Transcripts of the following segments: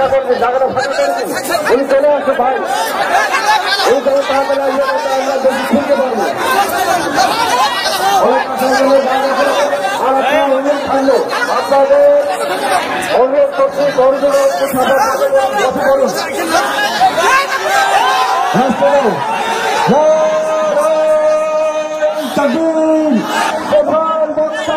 ফাঁকা করে দিন, জায়গাটা ফাঁকা করে দিন। উনি চলে আসছে ভাই, এই জন্য তাড়াতাড়ি আসবেন, আমরা বেশি শুনতে পারবো। আর আপনারা অনুরোধ থাকলো, আপনাদের অনুরোধ করছি দরজা একটু সাদা কথা বলুন। প্রধান বক্তার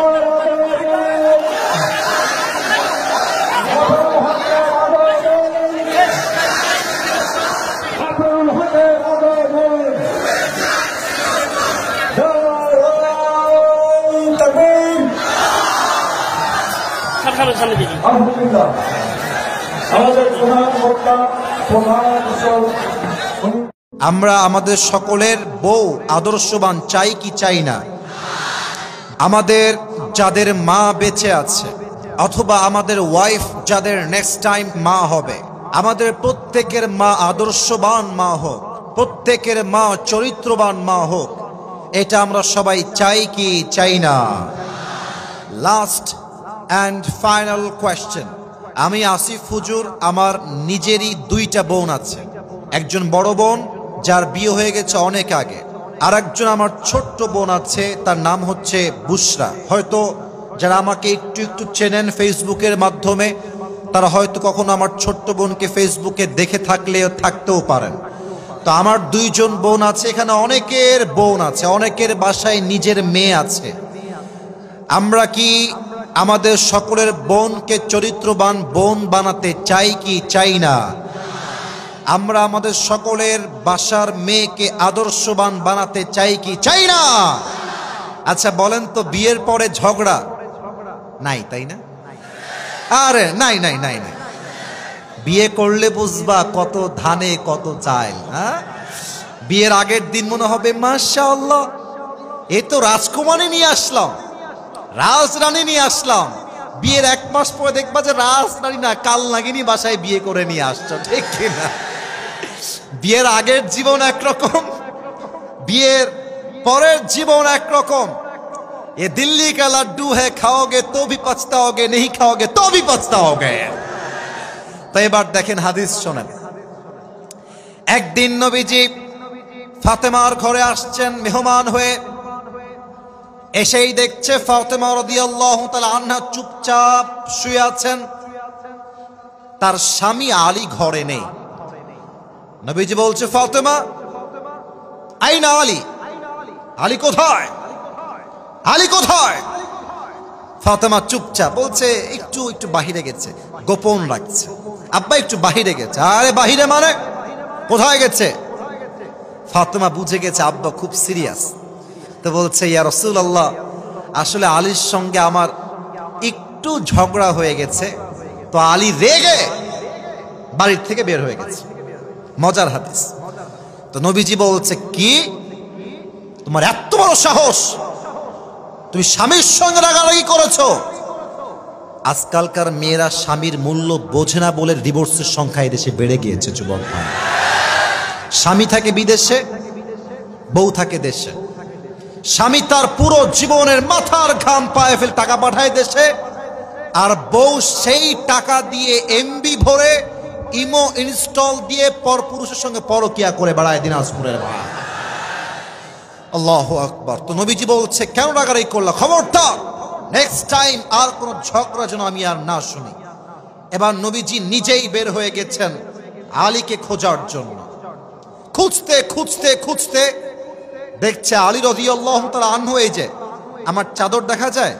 আমরা আমাদের সকলের বউ আদর্শবান চাই কি চাই না? আমাদের যাদের মা বেঁচে আছে অথবা আমাদের ওয়াইফ যাদের নেক্সট টাইম মা হবে, আমাদের প্রত্যেকের মা আদর্শবান মা হোক, প্রত্যেকের মা চরিত্রবান মা হোক, এটা আমরা সবাই চাই কি চাই না? Last and final question. আমি আসিফ হুজুর, আমার নিজেরই দুইটা বোন আছে। একজন বড় বোন যার বিয়ে হয়ে গেছে অনেক আগে, আর একজন আমার ছোট্ট বোন আছে, তার নাম হচ্ছে বুশরা। হয়তো যারা আমাকে একটু একটু চেনেন ফেসবুকের মাধ্যমে, তারা হয়তো কখনো আমার ছোট্ট বোনকে ফেসবুকে দেখে থাকতেও পারেন। তো আমার দুইজন বোন আছে, এখানে অনেকের বোন আছে, অনেকের বাসায় নিজের মেয়ে আছে। আমরা কি আমাদের সকলের বোনকে চরিত্রবান বোন বানাতে চাই কি চাই না? আমরা আমাদের সকলের বাসার মেয়েকে আদর্শবান বানাতে চাই কি চাই না? আচ্ছা বলেন তো, বিয়ের পরে ঝগড়া নাই, তাই না? আরে নাই নাই নাই নাই, বিয়ে করলে বুঝবা কত ধানে কত চাল। হ্যাঁ, বিয়ের আগের দিন মনে হবে মাশাআল্লাহ, এ তো রাজকুমারী নিয়ে আসলাম, রাজরানী নিয়ে আসলাম। বিয়ের এক মাস পরে দেখবা যে রাজরানী না, কাল নাগিনী বাসায় বিয়ে করে নিয়ে আসছো, ঠিক কিনা? বিয়ের আগের জীবন একরকম, বিয়ের পরের জীবন একরকম। ये दिल्ली का लड्डू है, खाओगे तो भी पछताओगे, नहीं खाओगे तो भी पछताओगे। তো এবার দেখেন, হাদিস শোনেন। একদিন নবীজি ফাতেমার ঘরে আসছেন মেহমান হয়ে। এসেই দেখছে ফাতেমা রাদিয়াল্লাহু তাআলা আনহা চুপচাপ শুয়ে আছেন, তার স্বামী আলী ঘরে নেই। নবীজি বলছে, ফাতেমা আইনা আলী, আলী কোথায়, আলী কোথায়? ফাতেমা চুপচাপ বলছে, একটু একটু বাহিরে গেছে, গোপন রাখছে। আব্বা একটু বাহিরে গেছে। আরে বাহিরে মানে কোথায় গেছে? ফাতেমা বুঝে গেছে আব্বা খুব সিরিয়াস। তো বলছে, ইয়া রাসূলুল্লাহ, আসলে আলীর সঙ্গে আমার একটু ঝগড়া হয়ে গেছে, তো আলী রেগে বাড়ির থেকে বের হয়ে গেছে। মজার হাদিস। তো নবীজি বলছে, কি তোমার এত বড় সাহস, তুমি স্বামীর সঙ্গে রাগারাগি করেছো? আজকালকার মেয়েরা স্বামীর মূল্য বোঝে না বলে ডিভোর্সের সংখ্যা এদেশে বেড়ে গিয়েছে। যুবক ভাই, স্বামী থাকে বিদেশে, বউ থাকে দেশে। স্বামী তার পুরো জীবনের মাথার ঘাম পায়ে ফেলে টাকা পাঠায় দেশে, আর বউ সেই টাকা দিয়ে এমবি ভরে ইমো ইনস্টল দিয়ে পরপুরুষের সঙ্গে পরকিয়া করে বেড়ায় দিনাজপুরের ভাই। আল্লাহু আকবার। তো নবীজি বলছে, কেন রাগারাগি করলা? খবরদার নেক্সট টাইম আর কোন ঝগড়া যেন আমি আর না শুনি। এবার নবীজি নিজেই বের হয়ে গেছেন আলীকে খোঁজার জন্য। খুঁজতে খুঁজতে খুঁজতে দেখছে আলী রাদিয়াল্লাহু তাআলা আনহু, এই যে আমার চাদর দেখা যায়?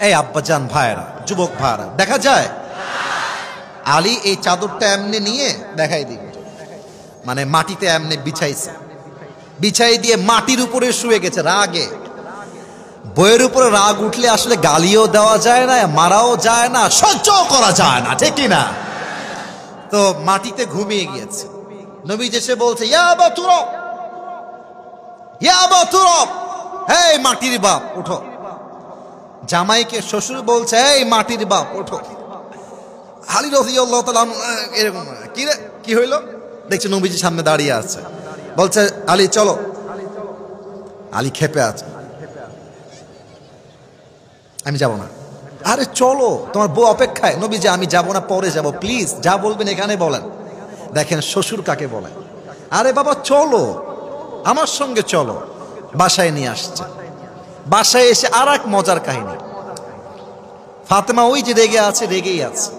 এই আব্বাজান ভাইরা, যুবক ভাইরা, দেখা যায়? আলী এই চাদরটা এমনি নিয়ে দেখাই দিই, মানে মাটিতে এমনি বিছাইছে, বিছাই দিয়ে মাটির উপরে শুয়ে গেছে রাগে। বইয়ের উপরে রাগ উঠলে আসলে গালিও দেওয়া যায় না, মারাও যায় না, সহ্য করা যায় না, ঠিক না? তো মাটিতে ঘুমিয়ে গিয়েছে। নবী এসে বলছে, ইয়া আবা তুরাব, ইয়া আবা তুরাব, এই মাটির বাপ ওঠো। জামাইকে শ্বশুর বলছে, এই মাটির বাপ ওঠো। আলী রাদিয়াল্লাহু তাআলা এরকম, কি রে, কি হইলো? দেখছে নবীজি সামনে দাঁড়িয়ে আছে, বলছে, আলী চলো। আলী খেপে আছে, আমি যাব না। আরে চলো, তোমার বউ অপেক্ষায়। নবী যে আমি যাব না, পরে যাব, প্লিজ যা বলবেন এখানে বলেন। দেখেন শ্বশুর কাকে বলে। আরে বাবা চলো, আমার সঙ্গে চলো। বাসায় নিয়ে আসছে। বাসায় এসে আর এক মজার কাহিনী। ফাতেমা ওই যে রেগে আছে, রেগেই আছে,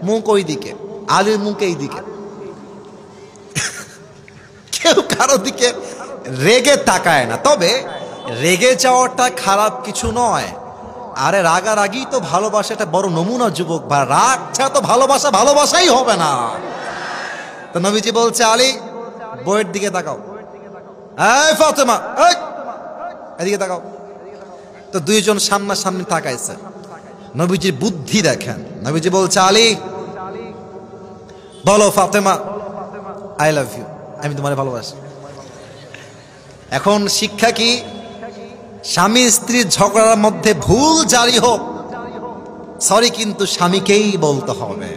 মুখ ওই দিকে, আলীর মুখ এই দিকে, কেউ কারো দিকে রেগে তাকায় না। তবে রেগে যাওয়াটা খারাপ কিছু নয়। আরে রাগারাগি তো ভালোবাসা, একটা বড় নমুনা যুবক। বা রাগ ছাড়া তো ভালোবাসা ভালোবাসাই হবে না। তো নবীজি বলছে আলী বইয়ের দিকে তাকাও, এই ফাতেমা এই এদিকে তাকাও। তো দুইজন সামনাসামনি তাকাইছে। নবীজির বুদ্ধি দেখেন। নবীজি বলছে আলী বলো ফাতেমা আই লাভ ইউ, আমি তোমারে ভালোবাসি। এখন শিক্ষা কি? স্বামী স্ত্রীর ঝগড়ার মধ্যে ভুল জারি হোক, সরি কিন্তু স্বামীকেই বলতে হবে।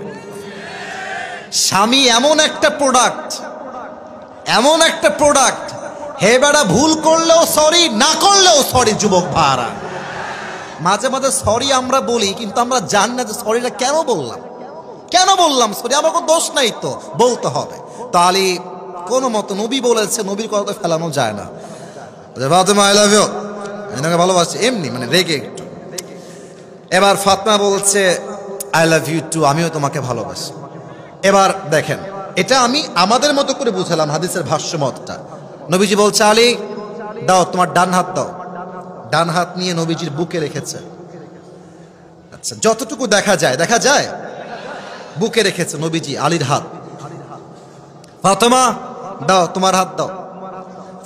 স্বামী এমন একটা প্রোডাক্ট, এমন একটা প্রোডাক্ট, হে বেটা ভুল করলেও সরি, না করলেও সরি। যুবক ভাড়া মাঝে মাঝে সরি আমরা বলি, কিন্তু আমরা জানি না যে সরিটা কেন বললাম, কেন বললাম সরি। আমার কোনো দোষ নাই, তো বলতে হবে। তো আলী কোনো মতো, নবী বলেছে, নবীর কথা ফেলানো যায় না। ফাতেমা আই লাভ ইউ, আমি তোমাকে ভালোবাসি, এমনি মানে রেগে একটু। এবার ফাতেমা বলছে আই লাভ ইউ টু, আমিও তোমাকে ভালোবাসি। এবার দেখেন, এটা আমি আমাদের মতো করে বুঝালাম হাদিসের ভাষ্যমতটা। নবীজি বলছে আলী দাও তোমার ডান হাত দাও। ডান হাত নিয়ে নবীজির বুকে রেখেছে। আচ্ছা যতটুকু দেখা যায়, দেখা যায় বুকে রেখেছে নবীজি আলীর হাত। ফাতেমা দাও তোমার হাত দাও।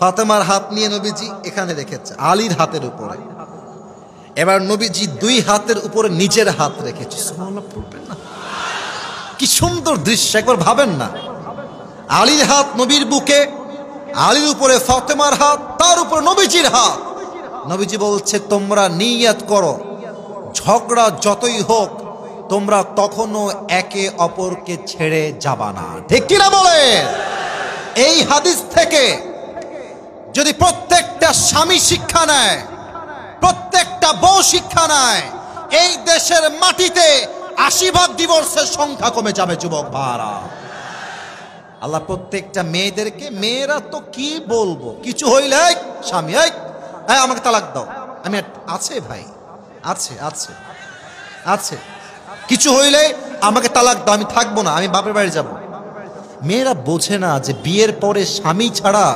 ফাতেমার হাত নিয়ে নবীজি এখানে রেখেছে আলীর হাতের উপরে। এবার নবীজি দুই হাতের উপরে নিজের হাত রেখেছে। সুবহানাল্লাহ পড়বেন না? কি সুন্দর দৃশ্য, একবার ভাবেন না। আলীর হাত নবীর বুকে, আলীর উপরে ফাতেমার হাত, তার উপরে নবীজির হাত। নবীজি বলছে তোমরা নিয়ত করো, ঝগড়া যতই হোক তোমরা কখনো একে অপরকে ছেড়ে যাবা না। ঠিক কিনা বলে? এই হাদিস থেকে যদি প্রত্যেকটা স্বামী শিক্ষা নেয়, প্রত্যেকটা বউ শিক্ষা নেয়, এই দেশের মাটিতে ৮০% ডিভোর্সের সংখ্যা কমে যাবে। যুবক ভাইরা, আল্লাহ প্রত্যেকটা মেয়েদেরকে, মেয়েরা তো কি বলবো, কিছু হইলে স্বামী এই আমাকে তালাক দাও, আমি আছে ভাই, আছে আছে আছে, কিছু হইলে আমাকে তালাক দাও, আমি থাকবো না, আমি বাপের বাড়ি যাব। মেয়েরা বোঝে না যে বিয়ের পরে স্বামী ছাড়া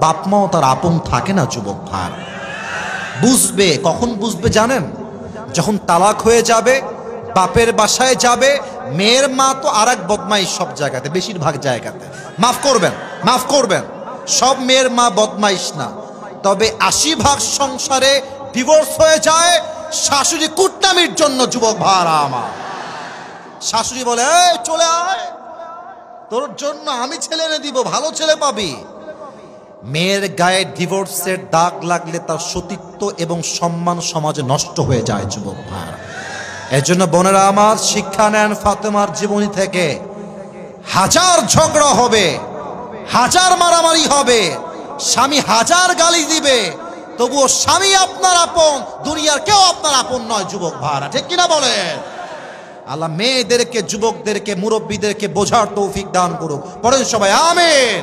বাপ মাও তার আপন থাকে না। যুবক ভাই বুঝবে, কখন বুঝবে জানেন? যখন তালাক হয়ে যাবে, বাপের বাসায় যাবে, মেয়ের মা তো আর এক বদমাইশ সব জায়গাতে, বেশিরভাগ জায়গাতে। মাফ করবেন, মাফ করবেন, সব মেয়ের মা বদমাইশ না, তবে ৮০% সংসারে ডিভোর্স হয়ে যায় শাশুড়ি কুটনামির জন্য। যুবক ভাইরা আমার, শাশুড়ি বলে এই চলে আয়, তোর জন্য আমি ছেলে এনে দিব, ভালো ছেলে পাবি। মেয়ের গায়ে ডিভোর্সের দাগ লাগলে তার সতীত্ব এবং সম্মান সমাজে নষ্ট হয়ে যায়। যুবক ভাইরা, এর জন্য বোনেরা আমার শিক্ষা নেন ফাতেমার জীবনী থেকে। হাজার ঝগড়া হবে, হাজার মারামারি হবে, স্বামী হাজার গালি দিবে, তবুও স্বামী আপনার আপন, দুনিয়ার কেউ আপনার আপন নয়। যুবক ভাইরা ঠিক কিনা বলেন? আল্লাহ মেয়েদেরকে, যুবকদেরকে, মুরব্বীদেরকে বোঝার তৌফিক দান করুক। পড়েন সবাই আমিন।